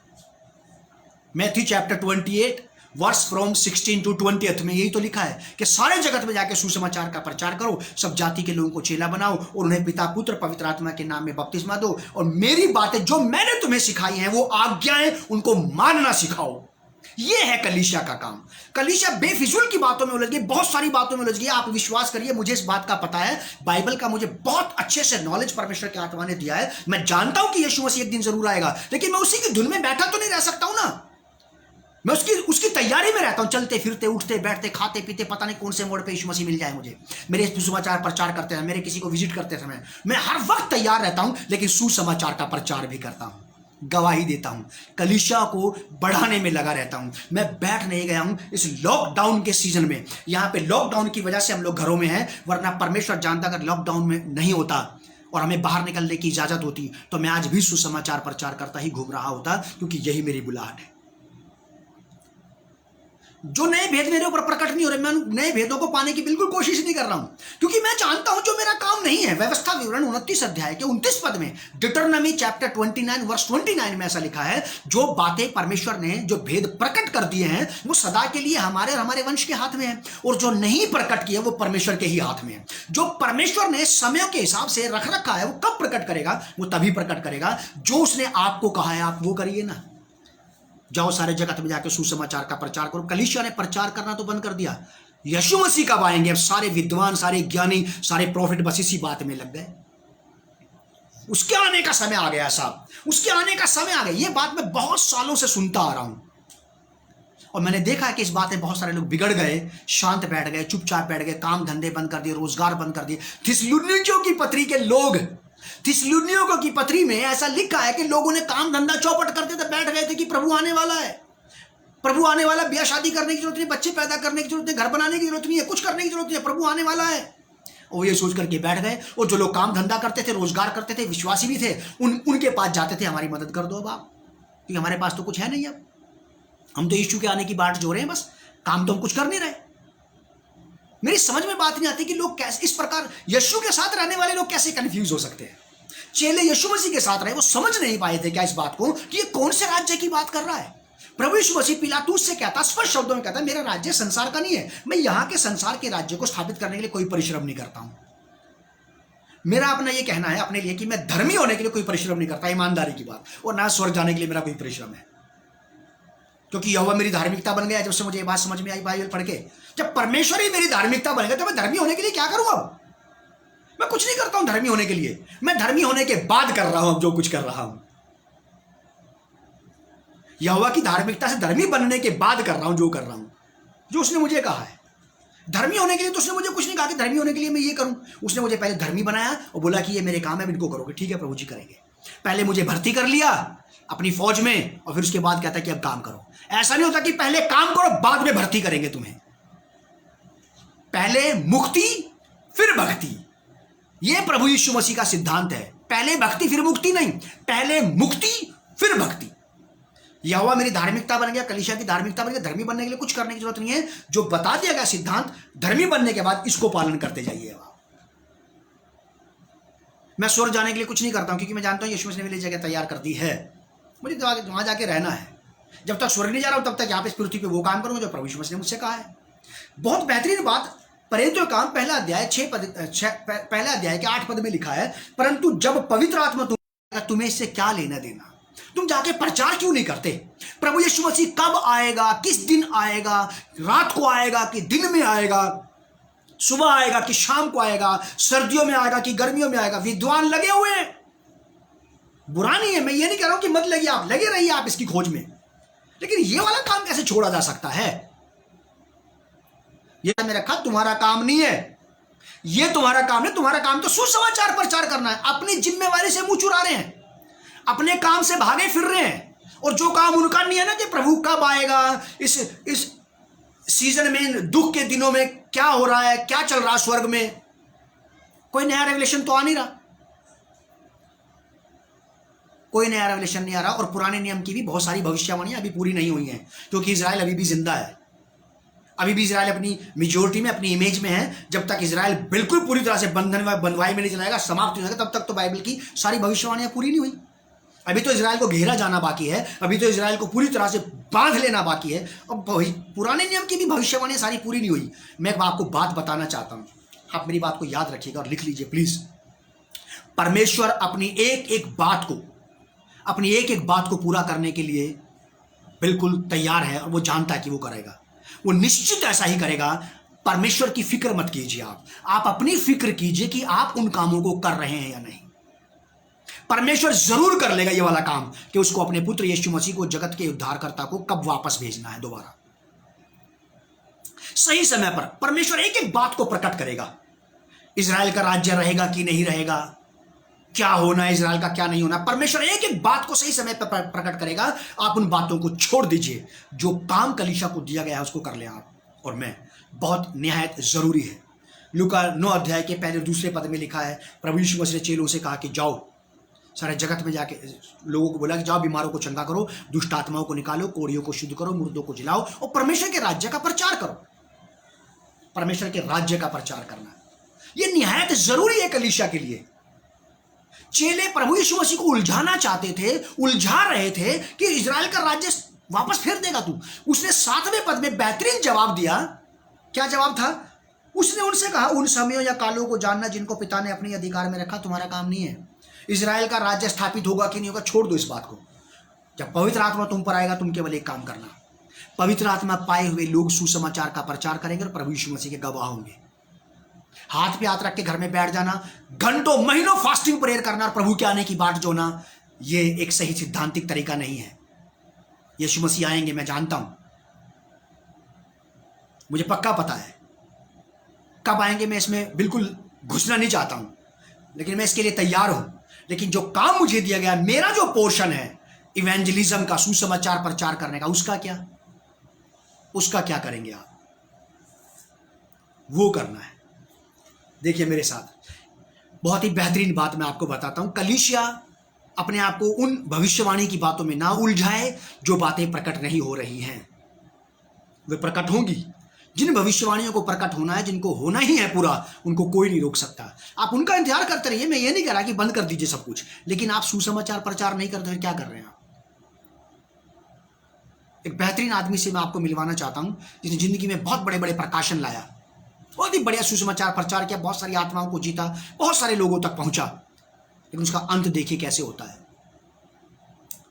Matthew chapter 28 verse from 16 to 20 में यही तो लिखा है कि सारे जगत में जाके सुसमाचार का प्रचार करो, सब जाति के लोगों को चेला बनाओ और उन्हें पिता पुत्र पवित्र आत्मा के नाम में बपतिस्मा दो, और मेरी बातें जो मैंने तुम्हें सिखाई हैं वो आज्ञाएं उनको मानना सिखाओ। ये है कलीसिया का काम। कलीसिया बेफिजूल की बातों में उलझ गई, बहुत सारी बातों में उलझ गई। आप विश्वास करिए, मुझे इस बात का पता है, बाइबल का मुझे बहुत अच्छे से नॉलेज परमेश्वर की आत्मा ने दिया है। मैं जानता हूं कि यीशु मसीह एक दिन जरूर आएगा, लेकिन मैं उसी की धुन में बैठा तो नहीं रह सकता हूं ना। मैं उसकी तैयारी में रहता हूं, चलते फिरते उठते बैठते खाते पीते, पता नहीं कौन से मोड़ पे यीशु मसीह मिल जाए मुझे। मेरे सुसमाचार प्रचार करते हैं, मेरे किसी को विजिट करते समय मैं हर वक्त तैयार रहता हूं, लेकिन सुसमाचार का प्रचार भी करता हूं, गवाही देता हूं, कलीसिया को बढ़ाने में लगा रहता हूं। मैं बैठ नहीं गया हूं इस लॉकडाउन के सीजन में। यहां पे लॉकडाउन की वजह से हम लोग घरों में हैं, वरना परमेश्वर जानता अगर लॉकडाउन में नहीं होता और हमें बाहर निकलने की इजाजत होती तो मैं आज भी सुसमाचार प्रचार करता ही घूम रहा होता, क्योंकि यही मेरी बुलाहट है। जो नए भेद मेरे ऊपर प्रकट नहीं हो रहे, मैं नए भेदों को पाने की बिल्कुल कोशिश नहीं कर रहा हूं, क्योंकि मैं जानता हूं जो मेरा काम नहीं है। व्यवस्था विवरण 29 अध्याय के 29 पद में, डिटरनमी चैप्टर 29 वर्स 29 में ऐसा लिखा है, जो बातें परमेश्वर ने जो भेद प्रकट कर दिए हैं वो सदा के लिए हमारे और हमारे वंश के हाथ में है, और जो नहीं प्रकट किया वो परमेश्वर के ही हाथ में है। जो परमेश्वर ने समय के हिसाब से रख रखा है वो कब प्रकट करेगा, वो तभी प्रकट करेगा। जो उसने आपको कहा है आप वो करिए ना। जाओ सारे जगत में जाके सुसमाचार का प्रचार करो। कलीसिया ने प्रचार करना तो बंद कर दिया। यीशु मसीह कब आएंगे? अब सारे विद्वान, सारे ज्ञानी, सारे प्रॉफिट बस इसी बात में लग गए। उसके आने का समय आ गया साहब, उसके आने का समय आ गया। ये बात मैं बहुत सालों से सुनता आ रहा हूं, और मैंने देखा है कि इस बात में बहुत सारे लोग बिगड़ गए, शांत बैठ गए, चुपचाप बैठ गए, काम धंधे बंद कर दिए, रोजगार बंद कर दिए। थिस्सलुनीकियों की पत्री के लोग, थिस्सलुनीकियों की पत्री में ऐसा लिखा है कि लोगों ने काम धंधा चौपट करते थे, बैठ गए थे कि प्रभु आने वाला है, प्रभु आने वाला, ब्याह शादी करने की जरूरत नहीं, बच्चे पैदा करने की जरूरत नहीं, घर बनाने की जरूरत नहीं है, कुछ करने की जरूरत नहीं है, प्रभु आने वाला है। और ये सोच करके बैठ गए। और जो लोग काम धंधा करते थे, रोजगार करते थे, विश्वासी भी थे, उनके पास जाते थे, हमारी मदद कर दो अब आप, क्योंकि हमारे पास तो कुछ है नहीं, अब हम तो यीशु के आने की बाट जो रहे हैं, बस काम तो हम कुछ कर नहीं रहे। मेरी समझ में बात नहीं आती कि लोग कैसे इस प्रकार यीशु के साथ रहने वाले लोग कैसे कंफ्यूज हो सकते हैं। चेले यीशु मसीह के साथ रहे, वो समझ नहीं पाए थे क्या इस बात को कि ये कौन से राज्य की बात कर रहा है। प्रभु यीशु मसीह पिलातूस से कहता, स्पष्ट शब्दों में कहता, मेरा राज्य संसार का नहीं है, मैं यहां के संसार के राज्य को स्थापित करने के लिए कोई परिश्रम नहीं करता हूं। मेरा अपना ये कहना है अपने लिए कि मैं धर्मी होने के लिए कोई परिश्रम नहीं करता, ईमानदारी की बात, और ना स्वर्ग जाने के लिए मेरा कोई परिश्रम है, क्योंकि यहोवा मेरी धार्मिकता बन गया। जब से मुझे ये बात समझ में आई बाइबल पढ़ के, जब परमेश्वर ही मेरी धार्मिकता बन गया तो मैं धर्मी होने के लिए क्या करूं? अब मैं कुछ नहीं करता हूं धर्मी होने के लिए, मैं धर्मी होने के बाद कर रहा हूं अब जो कुछ कर रहा हूं। यहोवा की धार्मिकता से धर्मी बनने के बाद कर रहा हूं जो कर रहा हूं, जो उसने मुझे कहा है। धर्मी होने के लिए तो उसने मुझे कुछ नहीं कहा कि धर्मी होने के लिए मैं ये करूं। उसने मुझे पहले धर्मी बनाया और बोला कि ये मेरे काम है, इनको करोगे। ठीक है प्रभु जी, करेंगे। पहले मुझे भर्ती कर लिया अपनी फौज में, और फिर उसके बाद कहता कि अब काम करो। ऐसा नहीं होता कि पहले काम करो बाद में भर्ती करेंगे तुम्हें। पहले मुक्ति फिर भक्ति, यह प्रभु यीशु मसीह का सिद्धांत है। पहले भक्ति फिर मुक्ति नहीं, पहले मुक्ति फिर भक्ति। यहोवा मेरी धार्मिकता बन गया, कलीसिया की धार्मिकता बन गया। धर्मी बनने के लिए कुछ करने की जरूरत नहीं है, जो बता दिया गया सिद्धांत, धर्मी बनने के बाद इसको पालन करते जाइए। मैं स्वर्ग जाने के लिए कुछ नहीं करता हूं, क्योंकि मैं जानता हूं यीशु मसीह ने मेरी जगह तैयार कर दी है, मुझे वहां जाके रहना है। जब तक स्वर्ग नहीं जा रहा हूं तब तक यहाँ पे इस पृथ्वी पे वो काम करूंगा जो प्रभु यीशु मसीह ने मुझसे कहा है। बहुत बेहतरीन बात, परंतु काम पहला अध्याय 8 पद में लिखा है, परंतु जब पवित्र आत्मा तुम्हें इससे क्या लेना देना, तुम जाके प्रचार क्यों नहीं करते? प्रभु यीशु मसीह कब आएगा, किस दिन आएगा, रात को आएगा कि दिन में आएगा, सुबह आएगा कि शाम को आएगा, सर्दियों में आएगा कि गर्मियों में आएगा। विद्वान लगे हुए हैं, बुरा नहीं है, मैं ये नहीं कह रहा हूं कि मत लगिए, आप लगे रहिए आप इसकी खोज में, लेकिन ये वाला काम कैसे छोड़ा जा सकता है? ये मेरा खत तुम्हारा काम नहीं है, ये तुम्हारा काम नहीं। तुम्हारा काम तो सुसमाचार प्रचार करना है। अपनी जिम्मेवारी से मुंह चुरा रहे हैं, अपने काम से भागे फिर रहे हैं, और जो काम उनका नहीं है ना कि प्रभु कब आएगा, इस सीजन में, दुख के दिनों में क्या हो रहा है, क्या चल रहा है स्वर्ग में, कोई नया रेवलेशन तो आ नहीं रहा, कोई नया रेवलेशन नहीं आ रहा। और पुराने नियम की भी बहुत सारी भविष्यवाणियां अभी पूरी नहीं हुई हैं, क्योंकि इजराइल अभी भी जिंदा है। अभी भी इजराइल अपनी मेजोरिटी में, अपनी इमेज में है। जब तक इजराइल बिल्कुल पूरी तरह से बंधवाई में नहीं चलाएगा, समाप्त नहीं होगा, तब तक तो बाइबल की सारी भविष्यवाणियां पूरी नहीं हुई। अभी तो इजराइल को घेरा जाना बाकी है, अभी तो इजराइल को पूरी तरह से बांध लेना बाकी है। और पुराने नियम की भी भविष्यवाणी सारी पूरी नहीं हुई। मैं आपको बात बताना चाहता हूं, आप मेरी बात को याद रखिएगा और लिख लीजिए प्लीज। परमेश्वर अपनी एक एक बात को पूरा करने के लिए बिल्कुल तैयार है और वो जानता है कि वो करेगा, वो निश्चित ऐसा ही करेगा। परमेश्वर की फिक्र मत कीजिए, आप अपनी फिक्र कीजिए कि आप उन कामों को कर रहे हैं या नहीं। परमेश्वर जरूर कर लेगा ये वाला काम कि उसको अपने पुत्र यीशु मसीह को, जगत के उद्धारकर्ता को, कब वापस भेजना है दोबारा। सही समय पर परमेश्वर एक एक बात को प्रकट करेगा। इजराइल का राज्य रहेगा कि नहीं रहेगा, क्या होना है इजराइल का, क्या नहीं होना, परमेश्वर एक एक बात को सही समय पर प्रकट करेगा। आप उन बातों को छोड़ दीजिए, जो काम कलीसिया को दिया गया है उसको कर ले आप और मैं। बहुत निहायत जरूरी है। लूका 9 अध्याय के पहले दूसरे पद में लिखा है, प्रभु यीशु मसीह ने चेलों से कहा कि जाओ सारे जगत में जाके लोगों को बोला कि जाओ बीमारों को चंगा करो, दुष्ट आत्माओं को निकालो, कोढ़ियों को शुद्ध करो, मुर्दों को जिलाओ और परमेश्वर के राज्य का प्रचार करो। परमेश्वर के राज्य का प्रचार करना यह निहायत जरूरी है कलीसिया के लिए। चेले प्रभु यीशु मसीह को उलझाना चाहते थे, उलझा रहे थे कि इजराइल का राज्य वापस फेर देगा तू। उसने 7वें पद में बेहतरीन जवाब दिया। क्या जवाब था? उसने उनसे कहा, उन समयों या कालों को जानना जिनको पिता ने अपने अधिकार में रखा तुम्हारा काम नहीं है। इजराइल का राज्य स्थापित होगा कि नहीं होगा छोड़ दो इस बात को। जब पवित्र आत्मा तुम पर आएगा, तुम केवल एक काम करना, पवित्र आत्मा पाए हुए लोग सुसमाचार का प्रचार करेंगे और प्रभु यीशु मसीह के गवाह होंगे। हाथ पे हाथ रख के घर में बैठ जाना, घंटों महीनों फास्टिंग प्रेयर करना और प्रभु के आने की बाट जोना, ये एक सही सिद्धांतिक तरीका नहीं है। यीशु मसीह आएंगे, मैं जानता हूं, मुझे पक्का पता है कब आएंगे। मैं इसमें बिल्कुल घुसना नहीं चाहता हूं, लेकिन मैं इसके लिए तैयार हूं। लेकिन जो काम मुझे दिया गया, मेरा जो पोर्शन है इवेंजलिज्म का, सुसमाचार प्रचार करने का, उसका क्या करेंगे आप? वो करना है। देखिए मेरे साथ, बहुत ही बेहतरीन बात मैं आपको बताता हूं। कलीसिया अपने आप को उन भविष्यवाणी की बातों में ना उलझाए जो बातें प्रकट नहीं हो रही हैं। वे प्रकट होंगी। जिन भविष्यवाणियों को प्रकट होना है, जिनको होना ही है पूरा, उनको कोई नहीं रोक सकता। आप उनका इंतजार करते रहिए। मैं ये नहीं कह रहा कि बंद कर दीजिए सब कुछ, लेकिन आप सुसमाचार प्रचार नहीं करते, क्या कर रहे हैं आप? एक बेहतरीन आदमी से मैं आपको मिलवाना चाहता हूं, जिसने जिंदगी में बहुत बड़े बड़े प्रकाशन लाया, बहुत ही बढ़िया सुसमाचार प्रचार किया, बहुत सारी आत्माओं को जीता, बहुत सारे लोगों तक पहुंचा, लेकिन उसका अंत देखिए कैसे होता है।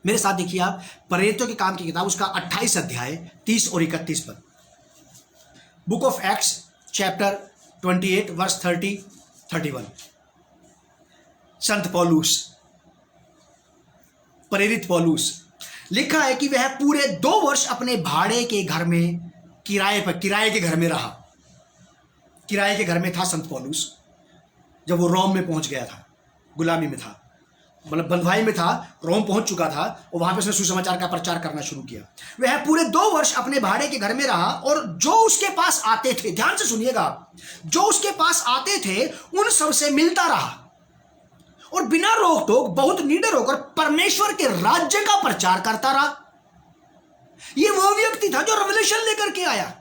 मेरे साथ देखिए आप प्रेरितों के काम की किताब, उसका 28 अध्याय 30 और 31 पद। Book of Acts chapter 28 verse 30-31। संत पौलुस, प्रेरित पौलुस, लिखा है कि वह पूरे 2 वर्ष अपने भाड़े के घर में किराए के घर में रहा। किराए के घर में था संत पौलुस जब वो रोम में पहुंच गया था, गुलामी में था, मतलब बंधुआई में था, रोम पहुंच चुका था और वहां पे उसने सुसमाचार का प्रचार करना शुरू किया। वह पूरे 2 वर्ष अपने भाड़े के घर में रहा और जो उसके पास आते थे, ध्यान से सुनिएगा, जो उसके पास आते थे उन सब से मिलता रहा और बिना रोक टोक बहुत निडर होकर परमेश्वर के राज्य का प्रचार करता रहा। यह वो व्यक्ति था जो रेवलेशन लेकर के आया,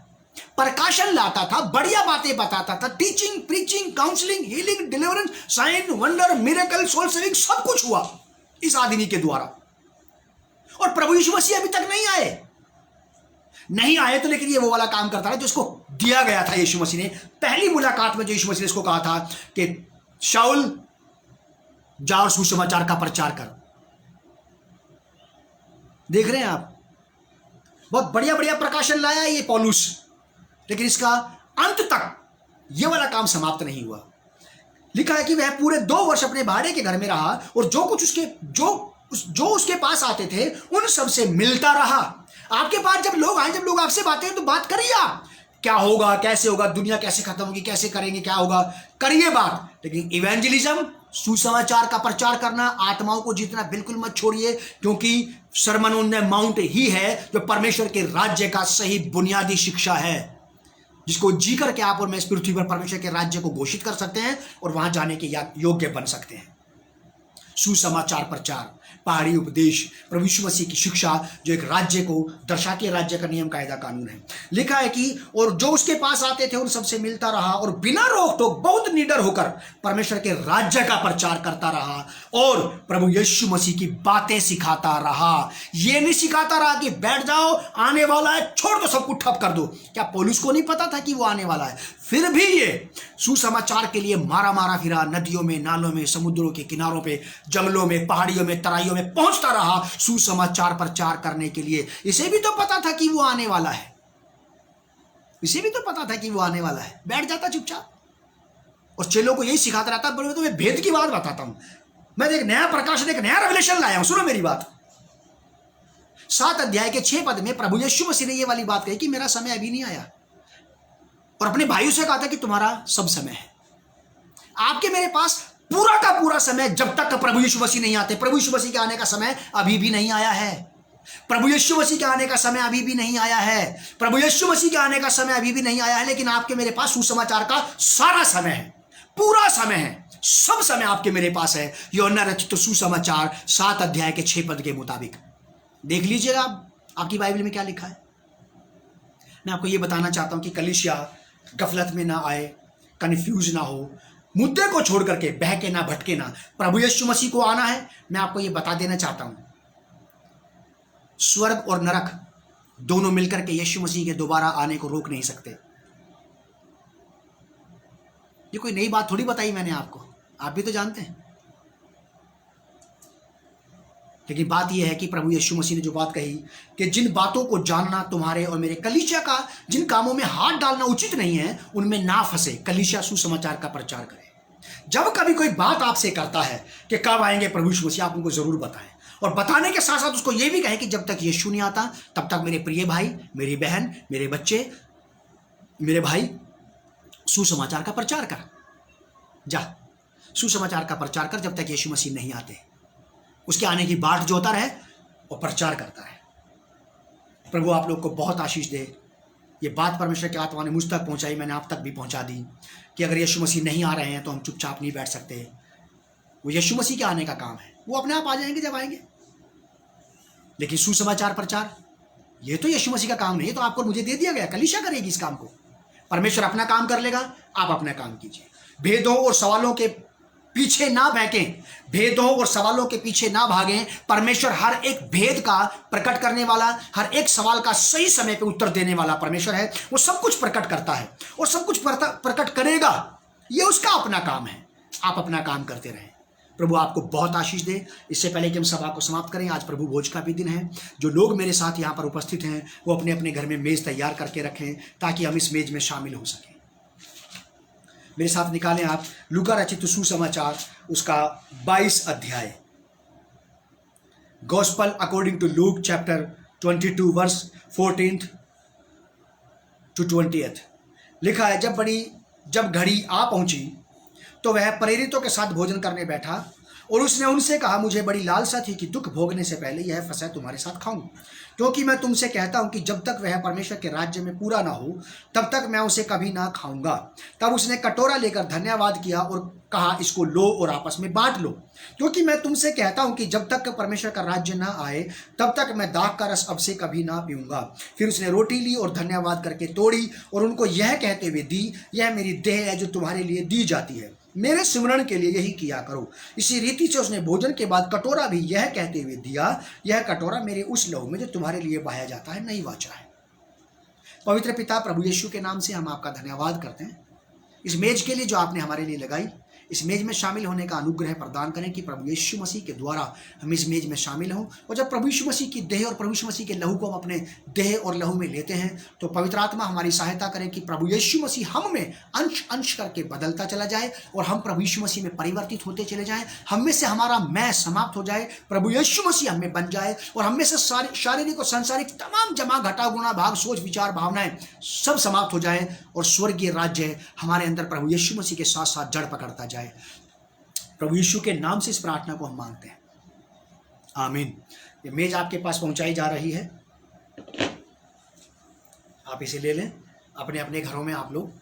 प्रकाशन लाता था, बढ़िया बातें बताता था, teaching, preaching, counselling, healing, deliverance, sign, wonder, miracle, soul saving, सब कुछ हुआ इस आदमी के द्वारा। और प्रभु यीशु मसीह अभी तक नहीं आए तो, लेकिन ये वो वाला काम करता है जो इसको दिया गया था। यीशु मसीह ने पहली मुलाकात में जो यीशु मसीह ने इसको कहा था कि शाऊल जा और सुसमाचार का प्रचार कर। देख रहे हैं आप, बहुत बढ़िया बढ़िया प्रकाशन लाया ये पौलुस, लेकिन इसका अंत तक यह वाला काम समाप्त नहीं हुआ। लिखा है कि वह पूरे 2 वर्ष अपने भाड़े के घर में रहा और जो कुछ उसके पास आते थे उन सब से मिलता रहा। आपके पास जब लोग आए, जब लोग आपसे बातें हैं तो बात करिए आप, क्या होगा, कैसे होगा, दुनिया कैसे खत्म होगी, कैसे करेंगे, क्या होगा, करिए बात। लेकिन इवेंजलिज्म, सुसमाचार का प्रचार करना, आत्माओं को जीतना बिल्कुल मत छोड़िए, क्योंकि सरमन ऑन द माउंट ही है जो परमेश्वर के राज्य का सही बुनियादी शिक्षा है, जिसको जी करके आप और मैं इस पृथ्वी पर परमेश्वर के राज्य को घोषित कर सकते हैं और वहां जाने के योग्य बन सकते हैं। सुसमाचार प्रचार, पहाड़ी उपदेश, प्रभु यीशु मसीह की शिक्षा जो एक राज्य को दर्शा के राज्य का नियम कायदा कानून है। लिखा है कि और जो उसके पास आते थे उन सबसे मिलता रहा और बिना रोक टोक बहुत निडर होकर परमेश्वर के राज्य का प्रचार करता रहा और प्रभु यीशु मसीह की बातें सिखाता रहा। ये नहीं सिखाता रहा कि बैठ जाओ आने वाला है, छोड़ दो, सब कुछ ठप कर दो। क्या पौलुस को नहीं पता था कि वो आने वाला है? फिर भी ये सुसमाचार के लिए मारा मारा फिरा, नदियों में, नालों में, समुद्रों के किनारों पे, जंगलों में, पहाड़ियों में, तराइयों में पहुंचता रहा सुसमाचार प्रचार करने के लिए। इसे भी तो पता था कि वो आने वाला है, इसे भी तो पता था कि वो आने वाला है। बैठ जाता चुपचाप और चेलों को यही सिखाता रहता। पर मैं तुम्हें भेद की बात बताता हूं, मैं एक नया प्रकाशन, एक नया रेवलेशन लाया हूं। सुनो मेरी बात। 7 अध्याय के 6 पद में प्रभु यीशु मसीह ने ये वाली बात कही कि मेरा समय अभी नहीं आया, और अपने भाइयों से कहा था कि तुम्हारा सब समय है। आपके मेरे पास पूरा का पूरा समय जब तक प्रभु यीशु मसीह नहीं आते। प्रभु यीशु मसीह के आने का समय अभी भी नहीं आया है। प्रभु यीशु मसीह के आने का समय अभी भी नहीं आया है। प्रभु यीशु मसीह के आने का समय अभी भी नहीं आया है, लेकिन आपके मेरे पास सुसमाचार का सारा समय है, पूरा समय है, सब समय आपके मेरे पास है। यूहन्ना रचित सुसमाचार 7 अध्याय के 6 पद के मुताबिक देख लीजिएगा आपकी बाइबल में क्या लिखा है। मैं आपको ये बताना चाहता हूं कि कलीसिया गफलत में ना आए, कंफ्यूज ना हो, मुद्दे को छोड़ करके बहके ना भटके ना। प्रभु यीशु मसीह को आना है। मैं आपको ये बता देना चाहता हूं, स्वर्ग और नरक दोनों मिलकर के यीशु मसीह के दोबारा आने को रोक नहीं सकते। ये कोई नई बात थोड़ी बताई मैंने आपको, आप भी तो जानते हैं। लेकिन बात यह है कि प्रभु यीशु मसीह ने जो बात कही कि जिन बातों को जानना तुम्हारे और मेरे कलीसिया का, जिन कामों में हाथ डालना उचित नहीं है, उनमें ना फंसे। कलीसिया सुसमाचार का प्रचार करे। जब कभी कोई बात आपसे करता है कि कब आएंगे प्रभु यीशु मसीह, आप उनको जरूर बताएं, और बताने के साथ साथ उसको यह भी कहें कि जब तक यीशु नहीं आता तब तक मेरे प्रिय भाई, मेरी बहन, मेरे बच्चे, मेरे भाई, सुसमाचार का प्रचार कर। जा सुसमाचार का प्रचार कर जब तक यीशु मसीह नहीं आते। उसके आने की बाट जोता रहे और प्रचार करता है। प्रभु आप लोग को बहुत आशीष दे। ये बात परमेश्वर की आत्मा ने मुझ तक पहुंचाई, मैंने आप तक भी पहुंचा दी कि अगर यीशु मसीह नहीं आ रहे हैं तो हम चुपचाप नहीं बैठ सकते। वो यीशु मसीह के आने का काम है, वो अपने आप आ जाएंगे जब आएंगे। लेकिन सुसमाचार प्रचार ये तो यीशु मसीह का काम नहीं, ये तो आपको मुझे दे दिया गया। कलीसिया करेगी इस काम को। परमेश्वर अपना काम कर लेगा, आप अपना काम कीजिए। भेदों और सवालों के पीछे ना बहकें, भेदों और सवालों के पीछे ना भागें। परमेश्वर हर एक भेद का प्रकट करने वाला, हर एक सवाल का सही समय पे उत्तर देने वाला परमेश्वर है। वो सब कुछ प्रकट करता है और सब कुछ प्रकट करेगा। ये उसका अपना काम है। आप अपना काम करते रहें। प्रभु आपको बहुत आशीष दे। इससे पहले कि हम सभा को समाप्त करें, आज प्रभु भोज का भी दिन है। जो लोग मेरे साथ यहाँ पर उपस्थित हैं वो अपने अपने घर में मेज तैयार करके रखें ताकि हम इस मेज में शामिल हो सकें। मेरे साथ निकालें आप लूका रचित सुसमाचार उसका 22 अध्याय, gospel according to Luke chapter 22 verse 14 to 20। लिखा है, जब घड़ी आ पहुंची तो वह प्रेरितों के साथ भोजन करने बैठा और उसने उनसे कहा, मुझे बड़ी लालसा थी कि दुख भोगने से पहले यह फसह तुम्हारे साथ खाऊं, क्योंकि मैं तुमसे कहता हूं कि जब तक वह परमेश्वर के राज्य में पूरा ना हो तब तक मैं उसे कभी ना खाऊंगा। तब उसने कटोरा लेकर धन्यवाद किया और कहा, इसको लो और आपस में बांट लो, क्योंकि मैं तुमसे कहता हूं कि जब तक परमेश्वर का राज्य ना आए तब तक मैं दाख का रस अब से कभी ना पीऊंगा। फिर उसने रोटी ली और धन्यवाद करके तोड़ी और उनको यह कहते हुए दी, यह मेरी देह है जो तुम्हारे लिए दी जाती है, मेरे सिमरण के लिए यही किया करो। इसी रीति से उसने भोजन के बाद कटोरा भी यह कहते हुए दिया, यह कटोरा मेरे उस लहू में जो तुम्हारे लिए बहाया जाता है नई वाचा है। पवित्र पिता, प्रभु यीशु के नाम से हम आपका धन्यवाद करते हैं इस मेज के लिए जो आपने हमारे लिए लगाई। इस मेज में शामिल होने का अनुग्रह प्रदान करें कि प्रभु यीशु मसीह के द्वारा हम इस मेज में शामिल हों। और जब प्रभु यीशु मसीह की देह और प्रभु यीशु मसीह के लहू को हम अपने देह और लहू में लेते हैं तो पवित्र आत्मा हमारी सहायता करें कि प्रभु यीशु मसीह हम में अंश अंश करके बदलता चला जाए और हम प्रभु यीशु मसीह में परिवर्तित होते चले जाएं। हम में से हमारा मैं समाप्त हो जाए, प्रभु यीशु मसीह हमें बन जाए और हम में से शारीरिक और सांसारिक तमाम जमा घटा गुणा भाग सोच विचार भावनाएं सब समाप्त हो जाए और स्वर्गीय राज्य हमारे अंदर प्रभु यीशु मसीह के साथ साथ जड़ पकड़ता जाए। प्रभु यीशु के नाम से इस प्रार्थना को हम मांगते हैं, आमीन। ये मेज आपके पास पहुंचाई जा रही है, आप इसे ले लें अपने अपने घरों में। आप लोग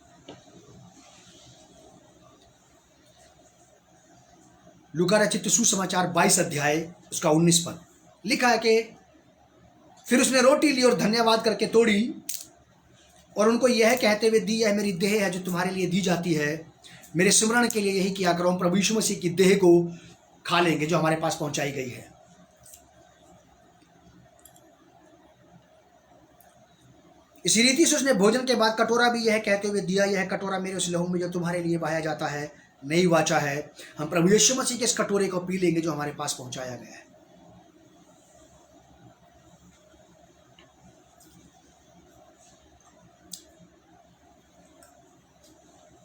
लूका रचित सुसमाचार 22 अध्याय उसका 19 पद लिखा है कि फिर उसने रोटी ली और धन्यवाद करके तोड़ी और उनको यह कहते हुए दी, यह मेरी देह है जो तुम्हारे लिए दी जाती है, मेरे स्मरण के लिए यही किया करो। हम प्रभु यीशु मसीह की देह को खा लेंगे जो हमारे पास पहुंचाई गई है। इसी रीति से उसने भोजन के बाद कटोरा भी यह कहते हुए दिया, यह कटोरा मेरे उस लहू में जो तुम्हारे लिए बहाया जाता है नई वाचा है। हम प्रभु यीशु मसीह के इस कटोरे को पी लेंगे जो हमारे पास पहुंचाया गया है।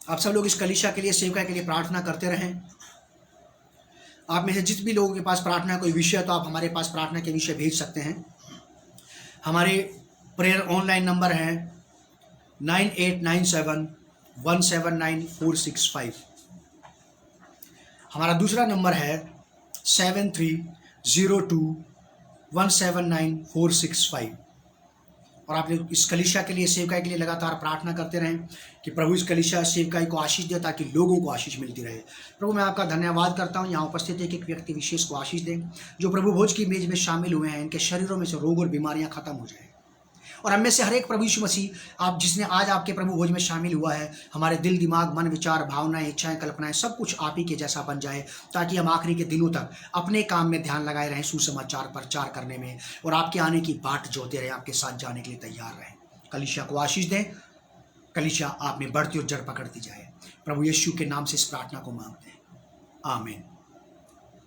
आप सब लोग इस कलीसिया के लिए, सेवका के लिए प्रार्थना करते रहें। आप में से जिस भी लोगों के पास प्रार्थना कोई विषय तो आप हमारे पास प्रार्थना के विषय भेज सकते हैं। हमारे प्रेयर ऑनलाइन नंबर है 9897179465। हमारा दूसरा नंबर है 7302179465। और आप लोग इस कलीसिया के लिए, सेवकाई के लिए लगातार प्रार्थना करते रहें कि प्रभु इस कलीसिया सेवकाई को आशीष दे ताकि लोगों को आशीष मिलती रहे। प्रभु मैं आपका धन्यवाद करता हूँ, यहाँ उपस्थित एक एक व्यक्ति विशेष को आशीष दें जो प्रभु भोज की मेज में शामिल हुए हैं। इनके शरीरों में से रोग और बीमारियाँ खत्म हो जाए और हमें से हर एक प्रभु यीशु मसीह आप जिसने आज आपके प्रभु भोज में शामिल हुआ है, हमारे दिल, दिमाग, मन, विचार, भावनाएं, इच्छाएं, कल्पनाएं सब कुछ आप ही के जैसा बन जाए ताकि हम आखिरी के दिनों तक अपने काम में ध्यान लगाए रहें, सुसमाचार प्रचार करने में और आपके आने की बाट जोते रहें, आपके साथ जाने के लिए तैयार रहें। कलीसिया को आशीष दें, कलीसिया आप में बढ़ती और जड़ पकड़ती जाए। प्रभु यीशु के नाम से इस प्रार्थना को मांगते हैं, आमीन।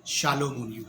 शालोम उन यू।